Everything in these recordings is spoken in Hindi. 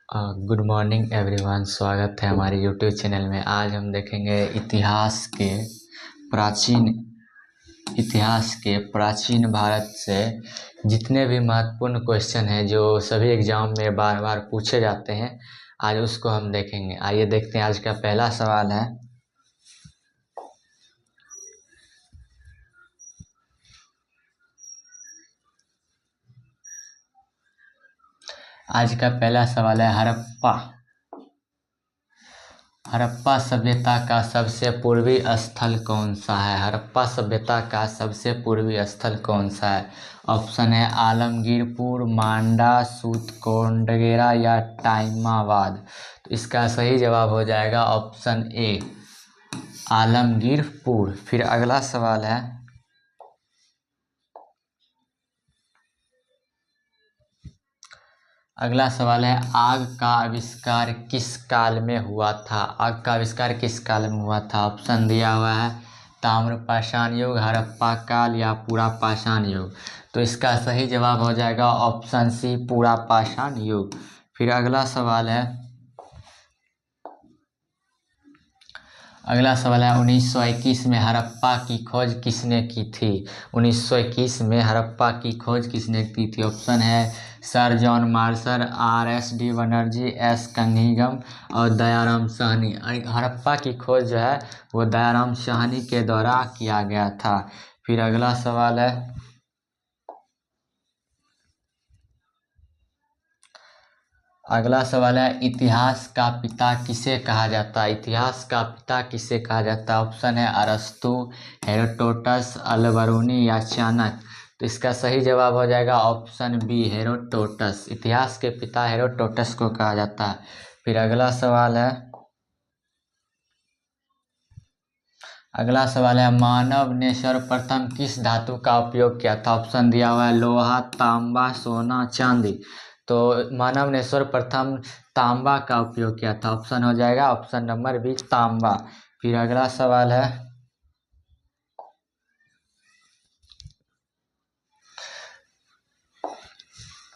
Good morning everyone. स्वागत है हमारे यूट्यूब चैनल में। आज हम देखेंगे प्राचीन भारत से जितने भी महत्वपूर्ण क्वेश्चन हैं जो सभी एग्जाम में बार बार पूछे जाते हैं, आज उसको हम देखेंगे। आइए देखते हैं। आज का पहला सवाल है, हड़प्पा सभ्यता का सबसे पूर्वी स्थल कौन सा है? हड़प्पा सभ्यता का सबसे पूर्वी स्थल कौन सा है? ऑप्शन है आलमगीरपुर, मांडा, सूतकोटगेरा या टाइमाबाद। तो इसका सही जवाब हो जाएगा ऑप्शन ए, आलमगीरपुर। फिर अगला सवाल है, आग का आविष्कार किस काल में हुआ था? आग का आविष्कार किस काल में हुआ था? ऑप्शन दिया हुआ है ताम्र पाषाण युग, हड़प्पा काल या पूरा पाषाण युग। तो इसका सही जवाब हो जाएगा ऑप्शन सी, पूरा पाषाण युग। फिर अगला सवाल है, 1921 में हड़प्पा की खोज किसने की थी? 1921 में हड़प्पा की खोज किसने की थी? ऑप्शन है sir John Marshall, RSD Banerjee, S Cunningham और दयाराम साहनी। हड़प्पा की खोज जो है वो दयाराम साहनी के द्वारा किया गया था। फिर अगला सवाल है, इतिहास का पिता किसे कहा जाता है? इतिहास का पिता किसे कहा जाता है? ऑप्शन है अरस्तु, हेरोडोटस, अल-बरूनी या चाणक्य। तो इसका सही जवाब हो जाएगा ऑप्शन बी, हेरोडोटस। इतिहास के पिता हेरोडोटस को कहा जाता है। फिर अगला सवाल है, मानव ने सर्वप्रथम किस धातु का उपयोग किया था? ऑप्शन दिया हुआ है लोहा, तांबा, सोना, चांदी। तो मानव ने सर्वप्रथम तांबा का उपयोग किया था। ऑप्शन हो जाएगा ऑप्शन नंबर बी, तांबा। फिर अगला सवाल है,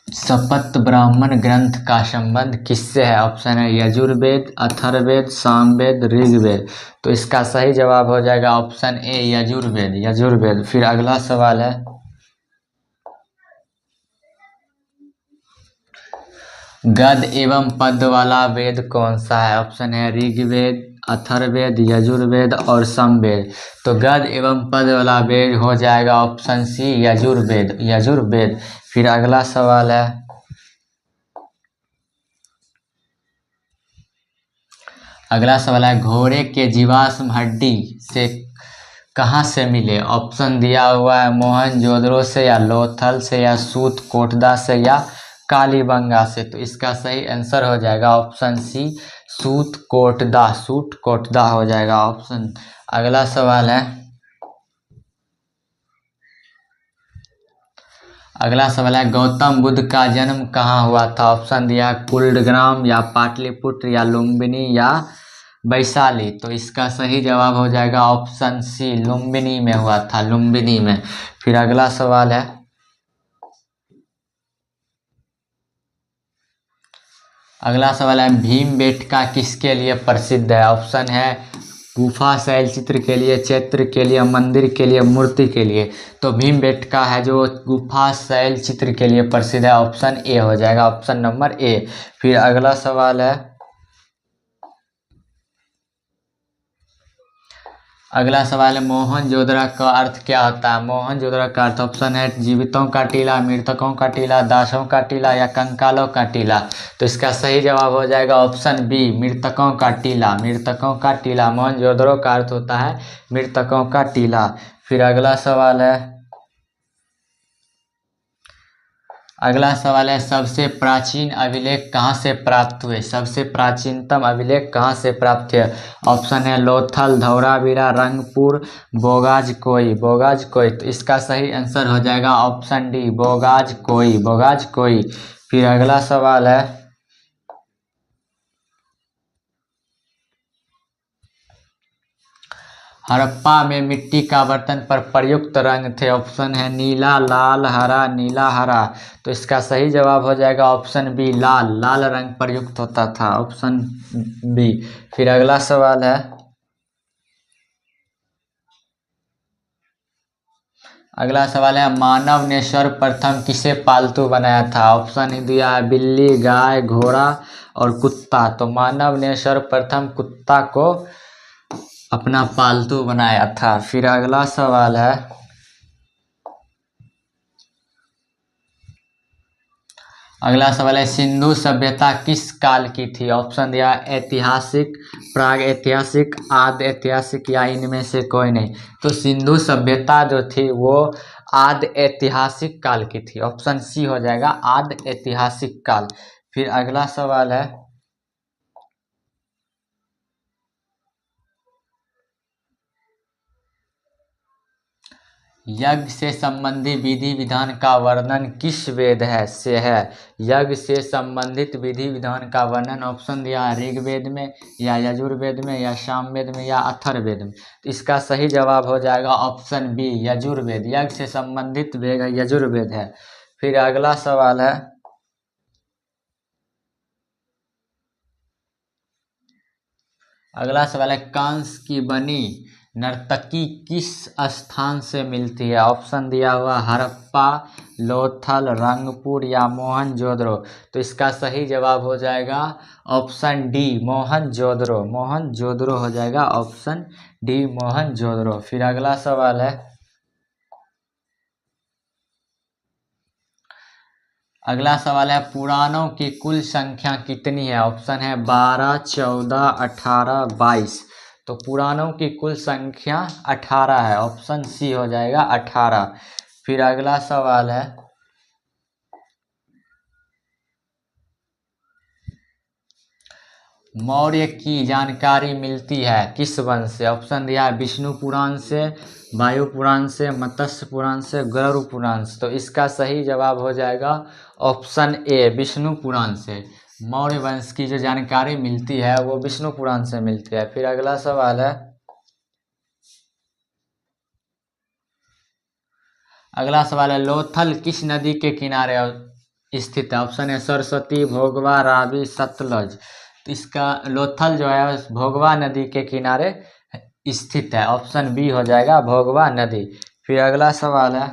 सपत ब्राह्मण ग्रंथ का संबंध किससे है? ऑप्शन है यजुर्वेद, अथर्ववेद, सामवेद, ऋग्वेद। तो इसका सही जवाब हो जाएगा ऑप्शन ए, यजुर्वेद। फिर अगला सवाल है, गद एवं पद वाला वेद कौन सा है? ऑप्शन है ऋग्वेद, अथर्ववेद, यजुर्वेद और सामवेद। तो गद एवं पद वाला वेद हो जाएगा ऑप्शन सी, यजुर्वेद। फिर अगला सवाल है, घोड़े के जीवाश्म हड्डी से कहाँ से मिले? ऑप्शन दिया हुआ है मोहनजोदड़ो से या लोथल से या सूतकोटदा से या कालीबंगा से। तो इसका सही आंसर हो जाएगा ऑप्शन सी, सूतकोटदा हो जाएगा ऑप्शन। अगला सवाल है, गौतम बुद्ध का जन्म कहाँ हुआ था? ऑप्शन दिया कुलग्राम या पाटलिपुत्र या लुम्बिनी या वैशाली। तो इसका सही जवाब हो जाएगा ऑप्शन सी, लुम्बिनी में हुआ था, लुम्बिनी में। फिर अगला सवाल है, भीमबेटका किसके लिए प्रसिद्ध है? ऑप्शन है गुफा शैल चित्र के लिए, चित्र के लिए, मंदिर के लिए, मूर्ति के लिए। तो भीमबेटका है जो गुफा शैल चित्र के लिए प्रसिद्ध है। ऑप्शन ए हो जाएगा, ऑप्शन नंबर ए। फिर अगला सवाल है, मोहनजोदड़ो का अर्थ क्या होता है? मोहनजोदड़ो का अर्थ ऑप्शन है जीवितों का टीला, मृतकों का टीला, दासों का टीला या कंकालों का टीला। तो इसका सही जवाब हो जाएगा ऑप्शन बी, मृतकों का टीला, मोहनजोदड़ो का अर्थ होता है मृतकों का टीला। फिर अगला सवाल है, सबसे प्राचीन अभिलेख कहाँ से प्राप्त हुए? सबसे प्राचीनतम अभिलेख कहाँ से प्राप्त हुए? ऑप्शन है लोथल, धौलावीरा, रंगपुर, बोगाजकोई। तो इसका सही आंसर हो जाएगा ऑप्शन डी, बोगाजकोई। फिर अगला सवाल है, हड़प्पा में मिट्टी का बर्तन पर प्रयुक्त रंग थे। ऑप्शन है नीला, लाल, हरा, नीला, हरा। तो इसका सही जवाब हो जाएगा ऑप्शन बी, लाल। लाल रंग प्रयुक्त होता था, ऑप्शन बी। फिर अगला सवाल है, मानव ने सर्वप्रथम किसे पालतू बनाया था? ऑप्शन दिया है बिल्ली, गाय, घोड़ा और कुत्ता। तो मानव ने सर्वप्रथम कुत्ता को अपना पालतू बनाया था। फिर अगला सवाल है, सिंधु सभ्यता किस काल की थी? ऑप्शन दिया ऐतिहासिक, प्राग ऐतिहासिक, आद्य ऐतिहासिक या इनमें से कोई नहीं। तो सिंधु सभ्यता जो थी वो आद्य ऐतिहासिक काल की थी। ऑप्शन सी हो जाएगा, आद्य ऐतिहासिक काल। फिर अगला सवाल है, यज्ञ से संबंधित विधि विधान का वर्णन किस वेद से है? यज्ञ से संबंधित विधि विधान का वर्णन ऑप्शन दिया ऋग्वेद में या यजुर्वेद में या सामवेद में या अथर्ववेद में। तो इसका सही जवाब हो जाएगा ऑप्शन बी, यजुर्वेद। यज्ञ से संबंधित वेद यजुर्वेद है। फिर अगला सवाल है, कंस की बनी नर्तकी किस स्थान से मिलती है? ऑप्शन दिया हुआ हड़प्पा, लोथल, रंगपुर या मोहनजोदड़ो। तो इसका सही जवाब हो जाएगा ऑप्शन डी, मोहनजोदड़ो। मोहनजोदड़ो हो जाएगा ऑप्शन डी, मोहनजोदड़ो। फिर अगला सवाल है, पुराणों की कुल संख्या कितनी है? ऑप्शन है 12, 14, 18, 22। तो पुराणों की कुल संख्या 18 है, ऑप्शन सी हो जाएगा 18। फिर अगला सवाल है, मौर्य की जानकारी मिलती है किस वंश से? ऑप्शन दिया है विष्णु पुराण से, वायु पुराण से, मत्स्य पुराण से, गरुड़ पुराण से। तो इसका सही जवाब हो जाएगा ऑप्शन ए, विष्णु पुराण से। मौर्य वंश की जो जानकारी मिलती है वो विष्णु पुराण से मिलती है। फिर अगला सवाल है, लोथल किस नदी के किनारे स्थित है? ऑप्शन है सरस्वती, भोगवा, रावी, सतलज। तो इसका लोथल जो है भोगवा नदी के किनारे स्थित है, ऑप्शन बी हो जाएगा भोगवा नदी। फिर अगला सवाल है,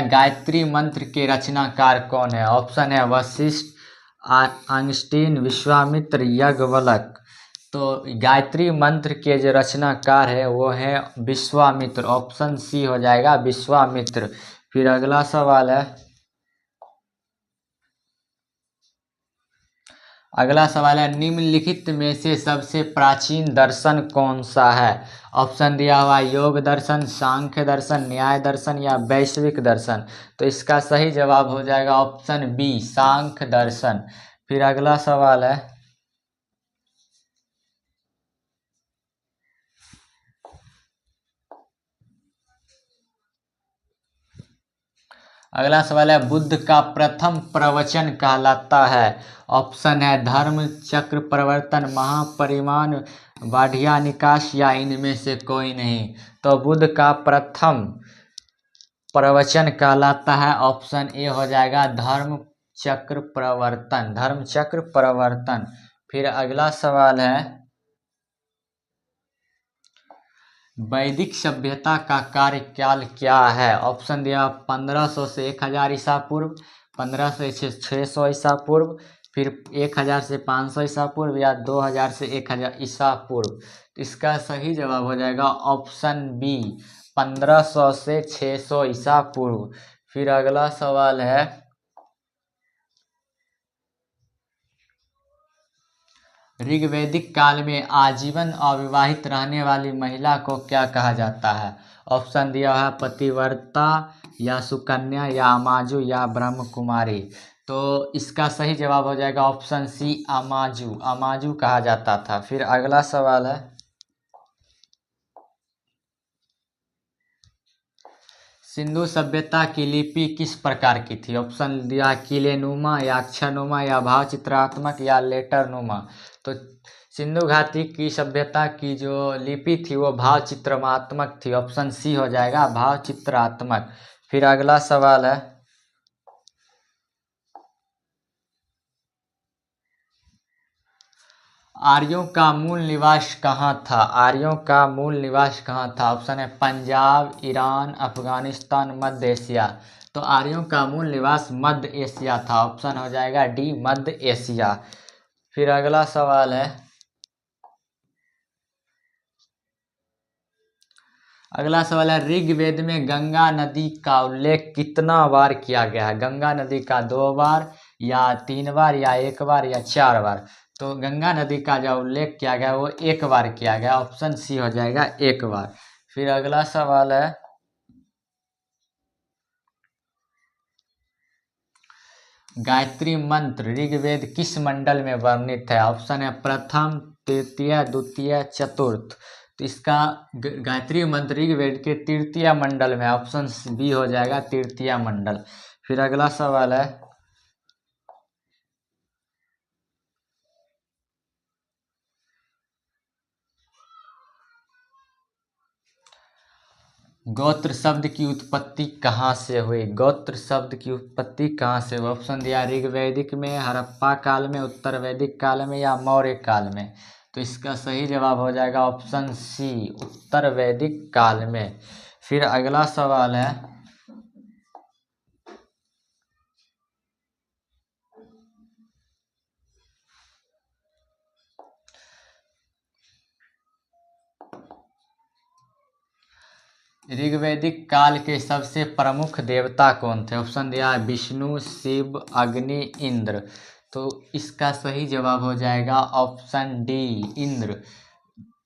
गायत्री मंत्र के रचनाकार कौन है? ऑप्शन है वशिष्ठ, अंगस्टीन, विश्वामित्र, याज्ञवल्क। तो गायत्री मंत्र के जो रचनाकार है वो है विश्वामित्र, ऑप्शन सी हो जाएगा विश्वामित्र। फिर अगला सवाल है, निम्नलिखित में से सबसे प्राचीन दर्शन कौन सा है? ऑप्शन दिया हुआ योग दर्शन, सांख्य दर्शन, न्याय दर्शन या वैश्विक दर्शन। तो इसका सही जवाब हो जाएगा ऑप्शन बी, सांख्य दर्शन। फिर अगला सवाल है, बुद्ध का प्रथम प्रवचन कहलाता है? ऑप्शन है धर्म चक्र प्रवर्तन, महापरिमाण, बाढ़िया निकास या इनमें से कोई नहीं। तो बुद्ध का प्रथम प्रवचन कहलाता है, ऑप्शन ए हो जाएगा धर्म चक्र प्रवर्तन, धर्म चक्र प्रवर्तन। फिर अगला सवाल है, वैदिक सभ्यता का कार्यकाल क्या है? ऑप्शन दिया 1500 से 1000 ईसा पूर्व, 1500 से 600 ईसा पूर्व, फिर 1000 से 500 ईसा पूर्व या 2000 से 1000 ईसा पूर्व। इसका सही जवाब हो जाएगा ऑप्शन बी, 1500 से 600 ईसा पूर्व। फिर अगला सवाल है, ऋग्वैदिक काल में आजीवन अविवाहित रहने वाली महिला को क्या कहा जाता है? ऑप्शन दिया है पतिव्रता या सुकन्या या अमाजु या ब्रह्म कुमारी। तो इसका सही जवाब हो जाएगा ऑप्शन सी, अमाजु, अमाजु कहा जाता था। फिर अगला सवाल है, सिंधु सभ्यता की लिपि किस प्रकार की थी? ऑप्शन दिया किलेनुमा या अक्षरनुमा या भावचित्रात्मक या लेटरनुमा। तो सिंधु घाटी की सभ्यता की जो लिपि थी वो भावचित्रात्मक थी। ऑप्शन सी हो जाएगा भावचित्रात्मक। फिर अगला सवाल है, आर्यों का मूल निवास कहाँ था? आर्यों का मूल निवास कहाँ था? ऑप्शन है पंजाब, ईरान, अफगानिस्तान, मध्य एशिया। तो आर्यों का मूल निवास मध्य एशिया था। ऑप्शन हो जाएगा डी मध्य एशिया। फिर अगला सवाल है, ऋग्वेद में गंगा नदी का उल्लेख कितना बार किया गया है? गंगा नदी का 2 बार या 3 बार या 1 बार या 4 बार। तो गंगा नदी का जो उल्लेख किया गया वो 1 बार किया गया। ऑप्शन सी हो जाएगा 1 बार। फिर अगला सवाल है, गायत्री मंत्र ऋग्वेद किस मंडल में वर्णित है? ऑप्शन है प्रथम, तृतीय, द्वितीय, चतुर्थ। तो इसका गायत्री मंत्र ऋग्वेद के तृतीय मंडल में। ऑप्शन बी हो जाएगा तृतीय मंडल। फिर अगला सवाल है, गोत्र शब्द की उत्पत्ति कहाँ से हुई? गोत्र शब्द की उत्पत्ति कहाँ से हुई? ऑप्शन दिया ऋग्वैदिक में, हड़प्पा काल में, उत्तर वैदिक काल में या मौर्य काल में। तो इसका सही जवाब हो जाएगा ऑप्शन सी उत्तर वैदिक काल में। फिर अगला सवाल है, ऋग्वैदिक काल के सबसे प्रमुख देवता कौन थे? ऑप्शन दिया है विष्णु, शिव, अग्नि, इंद्र। तो इसका सही जवाब हो जाएगा ऑप्शन डी इंद्र।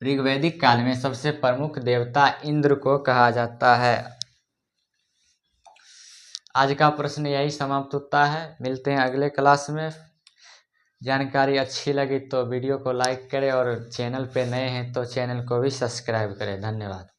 ऋग्वैदिक काल में सबसे प्रमुख देवता इंद्र को कहा जाता है। आज का प्रश्न यही समाप्त होता है। मिलते हैं अगले क्लास में। जानकारी अच्छी लगी तो वीडियो को लाइक करें और चैनल पे नए हैं तो चैनल को भी सब्सक्राइब करें। धन्यवाद।